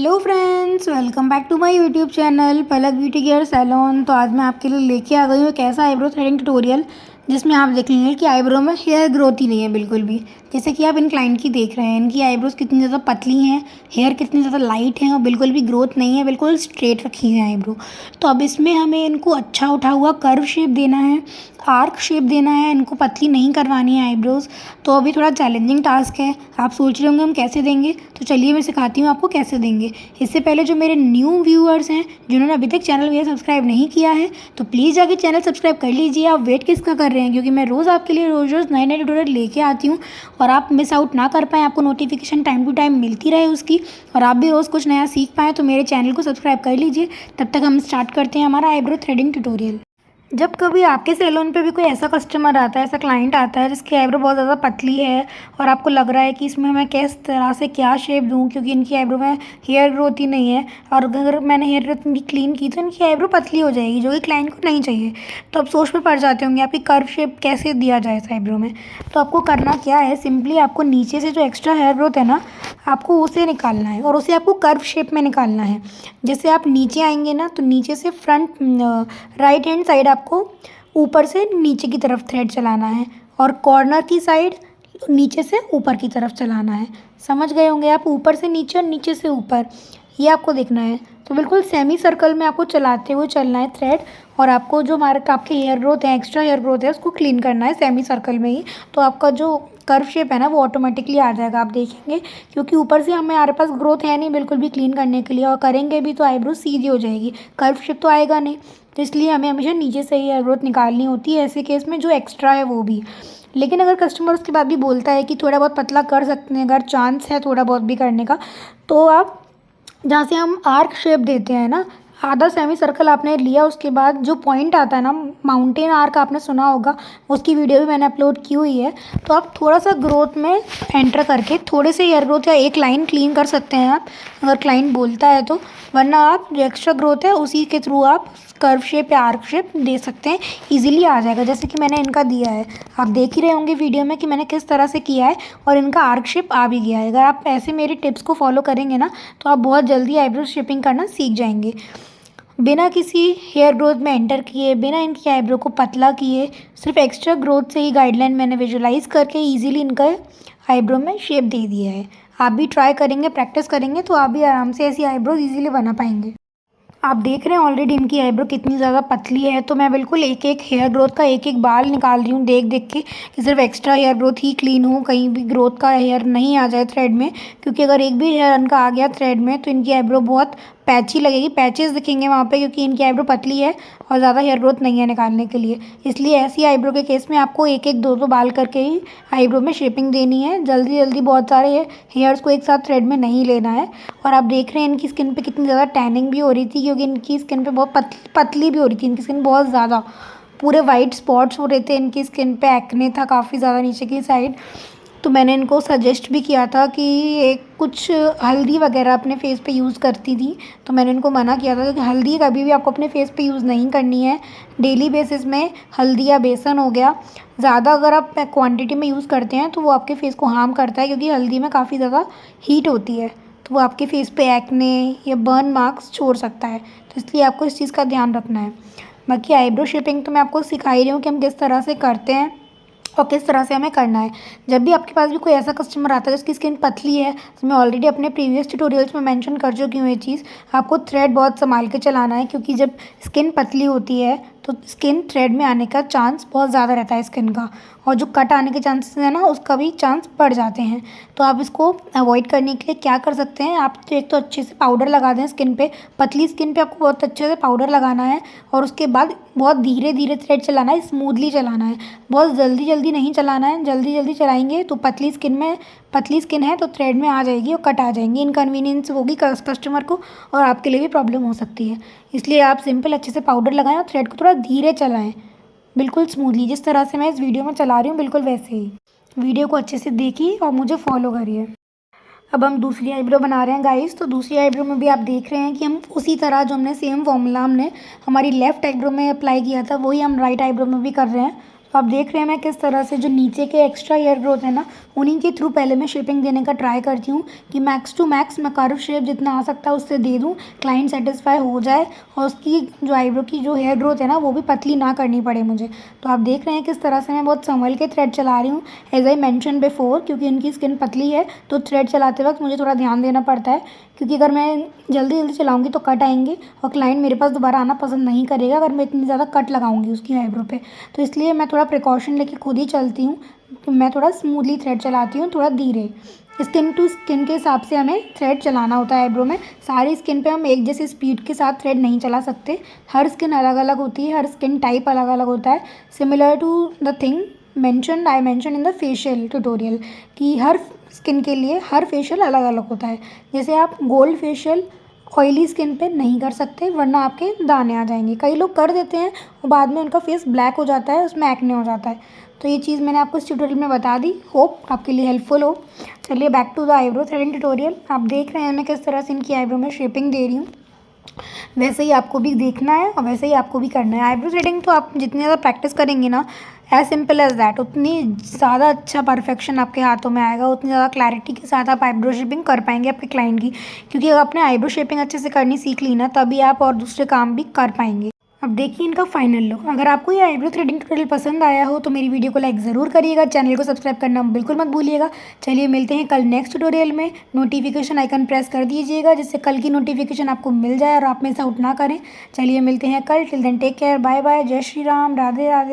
Hello friends, welcome back to my YouTube channel Palak beauty care salon. तो आज मैं आपके लिए लेके आ गई हूँ एक ऐसा आईब्रो थ्रेडिंग ट्यूटोरियल जिसमें आप देख लेंगे कि आईब्रो में हेयर ग्रोथ ही नहीं है बिल्कुल भी। जैसे कि आप इन क्लाइंट की देख रहे हैं, इनकी आईब्रोज कितनी ज़्यादा पतली हैं, हेयर कितनी ज़्यादा लाइट हैं और बिल्कुल भी ग्रोथ नहीं है, बिल्कुल स्ट्रेट रखी है आईब्रो। तो अब इसमें हमें इनको अच्छा उठा हुआ कर्व शेप देना है, आर्क शेप देना है, इनको पतली नहीं करवानी है आईब्रोज। तो अभी थोड़ा चैलेंजिंग टास्क है। आप सोच रहे होंगे हम कैसे देंगे, तो चलिए मैं सिखाती हूँ आपको कैसे देंगे। इससे पहले जो मेरे न्यू व्यूअर्स हैं जिन्होंने अभी तक चैनल मेरा सब्सक्राइब नहीं किया है, तो प्लीज़ जाके चैनल सब्सक्राइब कर लीजिए। आप वेट किसका कर रहे हैं, क्योंकि मैं रोज़ आपके लिए रोज़ रोज़ नए नए ट्यूटोरियल लेके आती हूँ और आप मिस आउट ना कर पाएँ, आपको नोटिफिकेशन टाइम टू टाइम मिलती रहे उसकी, और आप भी रोज़ कुछ नया सीख पाएँ। तो मेरे चैनल को सब्सक्राइब कर लीजिए। तब तक हम स्टार्ट करते हैं हमारा आईब्रो थ्रेडिंग ट्यूटोरियल। जब कभी आपके सैलून पे भी कोई ऐसा कस्टमर आता है, ऐसा क्लाइंट आता है जिसकी आईब्रो बहुत ज़्यादा पतली है और आपको लग रहा है कि इसमें मैं किस तरह से क्या शेप दूं, क्योंकि इनकी आईब्रो में हेयर ग्रोथ ही नहीं है, और अगर मैंने हेयर ग्रोथ इनकी क्लीन की तो इनकी आईब्रो पतली हो जाएगी, जो कि क्लाइंट को नहीं चाहिए। तो आप सोच में पड़ जाते होंगे आपकी कर्व शेप कैसे दिया जाए इस आईब्रो में। तो आपको करना क्या है, सिंपली आपको नीचे से जो एक्स्ट्रा हेयर ग्रोथ है ना, आपको उसे निकालना है और उसे आपको कर्व शेप में निकालना है। जैसे आप नीचे आएंगे ना, तो नीचे से फ्रंट राइट हैंड साइड आपको ऊपर से नीचे की तरफ थ्रेड चलाना है और कॉर्नर की साइड नीचे से ऊपर की तरफ चलाना है। समझ गए होंगे आप, ऊपर से नीचे और नीचे से ऊपर, ये आपको देखना है। तो बिल्कुल सेमी सर्कल में आपको चलाते हुए चलना है थ्रेड, और आपको जो हमारे आपके हेयर ग्रोथ है, एक्स्ट्रा हेयर ग्रोथ है, उसको क्लीन करना है सेमी सर्कल में ही। तो आपका जो कर्व शेप है ना, वो ऑटोमेटिकली आ जाएगा, आप देखेंगे। क्योंकि ऊपर से हमारे पास ग्रोथ है नहीं बिल्कुल भी क्लीन करने के लिए, और करेंगे भी तो आईब्रो सीधी हो जाएगी, कर्व शेप तो आएगा नहीं। तो इसलिए हमें हमेशा नीचे से ही हेयर ग्रोथ निकालनी होती है ऐसे केस में, जो एक्स्ट्रा है वो भी। लेकिन अगर कस्टमर उसके बाद भी बोलता है कि थोड़ा बहुत पतला कर सकते हैं, अगर चांस है थोड़ा बहुत भी करने का, तो आप जहाँ से हम आर्क शेप देते हैं ना, आधा सेमी सर्कल आपने लिया, उसके बाद जो पॉइंट आता है ना, माउंटेन आर्क आपने सुना होगा, उसकी वीडियो भी मैंने अपलोड की हुई है। तो आप थोड़ा सा ग्रोथ में एंटर करके थोड़े से हेयर ग्रोथ या एक लाइन क्लीन कर सकते हैं आप, अगर क्लाइंट बोलता है तो। वरना आप जो एक्स्ट्रा ग्रोथ है उसी के थ्रू आप कर्व शेप या आर्क शेप दे सकते हैं, इजीली आ जाएगा, जैसे कि मैंने इनका दिया है। आप देख ही रहे होंगे वीडियो में कि मैंने किस तरह से किया है, और इनका आर्क शेप आ भी गया है। अगर आप ऐसे मेरी टिप्स को फॉलो करेंगे ना, तो आप बहुत जल्दी आईब्रो शेपिंग करना सीख जाएंगे। बिना किसी हेयर ग्रोथ में एंटर किए, बिना इनकी आईब्रो को पतला किए, सिर्फ एक्स्ट्रा ग्रोथ से ही गाइडलाइन मैंने विजुलाइज करके ईजिली इनका आईब्रो में शेप दे दिया है। आप भी ट्राई करेंगे, प्रैक्टिस करेंगे, तो आप भी आराम से ऐसी आईब्रोज ईजिली बना पाएंगे। आप देख रहे हैं ऑलरेडी इनकी आईब्रो कितनी ज़्यादा पतली है। तो मैं बिल्कुल एक एक हेयर ग्रोथ का एक एक बाल निकाल रही हूँ, देख देख के, कि सिर्फ एक्स्ट्रा हेयर ग्रोथ ही क्लीन हो, कहीं भी ग्रोथ का हेयर नहीं आ जाए थ्रेड में। क्योंकि अगर एक भी हेयर इनका आ गया थ्रेड में, तो इनकी आईब्रो बहुत पैची लगेगी, पैचेस दिखेंगे वहाँ पे, क्योंकि इनकी आईब्रो पतली है और ज़्यादा हेयर ग्रोथ नहीं है निकालने के लिए। इसलिए ऐसी आईब्रो के केस में आपको एक एक दो दो बाल करके ही आईब्रो में शेपिंग देनी है। जल्दी जल्दी बहुत सारे हेयर्स को एक साथ थ्रेड में नहीं लेना है। और आप देख रहे हैं इनकी स्किन पे कितनी ज़्यादा टैनिंग भी हो रही थी, क्योंकि इनकी स्किन पे बहुत पतली भी हो रही थी, इनकी स्किन बहुत ज़्यादा, पूरे वाइट स्पॉट्स हो रहे थे इनकी स्किन पे, एक्ने था काफ़ी ज़्यादा नीचे की साइड। तो मैंने इनको सजेस्ट भी किया था कि एक कुछ हल्दी वगैरह अपने फेस पे यूज़ करती थी। तो मैंने इनको मना किया था कि हल्दी कभी भी आपको अपने फेस पे यूज़ नहीं करनी है डेली बेसिस में। हल्दी या बेसन हो गया, ज़्यादा अगर आप क्वांटिटी में यूज़ करते हैं तो वो आपके फेस को हार्म करता है, क्योंकि हल्दी में काफ़ी ज़्यादा हीट होती है, तो वो आपके फेस पे एक्ने या बर्न मार्क्स छोड़ सकता है। तो इसलिए आपको इस चीज़ का ध्यान रखना है। बाकी आईब्रो शेपिंग तो मैं आपको सिखा ही रही हूँ कि हम किस तरह से करते हैं और किस तरह से हमें करना है। जब भी आपके पास भी कोई ऐसा कस्टमर आता है जिसकी स्किन पतली है, तो मैं ऑलरेडी अपने प्रीवियस ट्यूटोरियल्स में मेंशन कर चुकी हूँ ये चीज़, आपको थ्रेड बहुत संभाल के चलाना है। क्योंकि जब स्किन पतली होती है तो स्किन थ्रेड में आने का चांस बहुत ज़्यादा रहता है स्किन का, और जो कट आने के चांसेस है ना, उसका भी चांस बढ़ जाते हैं। तो आप इसको अवॉइड करने के लिए क्या कर सकते हैं, आप एक तो अच्छे से पाउडर लगा दें स्किन पे, पतली स्किन पे आपको बहुत अच्छे से पाउडर लगाना है, और उसके बाद बहुत धीरे धीरे थ्रेड चलाना है, स्मूथली चलाना है, बहुत जल्दी जल्दी नहीं चलाना है। जल्दी जल्दी चलाएंगे तो पतली स्किन है तो थ्रेड में आ जाएगी और कट आ जाएंगी, इनकन्वीनियंस होगी कस्टमर को, और आपके लिए भी प्रॉब्लम हो सकती है। इसलिए आप सिंपल अच्छे से पाउडर लगाएं और थ्रेड को थोड़ा धीरे चलाएं, बिल्कुल स्मूथली, जिस तरह से मैं इस वीडियो में चला रही हूँ बिल्कुल वैसे ही। वीडियो को अच्छे से देखिए और मुझे फॉलो करिए। अब हम दूसरी आईब्रो बना रहे हैं गाइस। तो दूसरी आईब्रो में भी आप देख रहे हैं कि हम उसी तरह जो हमने सेम फॉर्मूला हमने हमारी लेफ़्ट आईब्रो में अप्लाई किया था, वही हम राइट आईब्रो में भी कर रहे हैं। तो आप देख रहे हैं मैं किस तरह से जो नीचे के एक्स्ट्रा हेयर ग्रोथ है ना, उन्हीं के थ्रू पहले मैं शेपिंग देने का ट्राई करती हूँ कि मैक्स टू मैक्स मैं कर्व शेप जितना आ सकता है उससे दे दूँ, क्लाइंट सेटिस्फाई हो जाए और उसकी जो आईब्रो की जो हेयर ग्रोथ है ना वो भी पतली ना करनी पड़े मुझे। तो आप देख रहे हैं किस तरह से मैं बहुत संभल के थ्रेड चला रही हूँ, एज आई मेंशन बिफोर, क्योंकि उनकी स्किन पतली है तो थ्रेड चलाते वक्त मुझे थोड़ा ध्यान देना पड़ता है, क्योंकि अगर मैं जल्दी जल्दी चलाऊँगी तो कट आएंगे और क्लाइंट मेरे पास दोबारा आना पसंद नहीं करेगा अगर मैं इतनी ज़्यादा कट लगाऊंगी उसकी आईब्रो पे। तो इसलिए मैं थोड़ा प्रिकॉशन लेके खुद ही चलती हूँ, मैं थोड़ा स्मूथली थ्रेड चलाती हूँ, थोड़ा धीरे। स्किन टू स्किन के हिसाब से हमें थ्रेड चलाना होता है आईब्रो में। सारी स्किन पे हम एक जैसे स्पीड के साथ थ्रेड नहीं चला सकते, हर स्किन अलग अलग होती है, हर स्किन टाइप अलग अलग होता है। Similar to the thing I mention in the facial tutorial कि हर स्किन के लिए हर फेशियल अलग अलग होता है। जैसे आप गोल्ड फेशियल ऑयली स्किन पे नहीं कर सकते वरना आपके दाने आ जाएंगे। कई लोग कर देते हैं और बाद में उनका फेस ब्लैक हो जाता है, उसमें एक्ने हो जाता है। तो ये चीज़ मैंने आपको इस ट्यूटोरियल में बता दी, होप आपके लिए हेल्पफुल हो। चलिए back to the eyebrow threading tutorial. आप देख रहे हैं मैं किस तरह से इनकी आईब्रो में शेपिंग दे रही हूँ, वैसे ही आपको भी देखना है और वैसे ही आपको भी करना है। आईब्रो थ्रेडिंग तो आप जितनी ज़्यादा प्रैक्टिस करेंगे ना, एज सिंपल एज दैट, उतनी ज़्यादा अच्छा परफेक्शन आपके हाथों में आएगा, उतनी ज़्यादा क्लैरिटी के साथ आप आईब्रो शेपिंग कर पाएंगे आपके क्लाइंट की। क्योंकि अगर आपने आईब्रो शेपिंग अच्छे से करनी सीख ली ना, तभी आप और दूसरे काम भी कर पाएंगे। अब देखिए इनका फाइनल लुक। अगर आपको ये आईब्रो थ्रेडिंग ट्यूटोरियल पसंद आया हो तो मेरी वीडियो को लाइक ज़रूर करिएगा, चैनल को सब्सक्राइब करना बिल्कुल मत भूलिएगा। चलिए मिलते हैं कल नेक्स्ट ट्यूटोरियल में। नोटिफिकेशन आइकन प्रेस कर दीजिएगा जिससे कल की नोटिफिकेशन आपको मिल जाए और आप मिस आउट ना करें। चलिए मिलते हैं कल। Till then take care, bye bye, जय श्री राम, राधे राधे।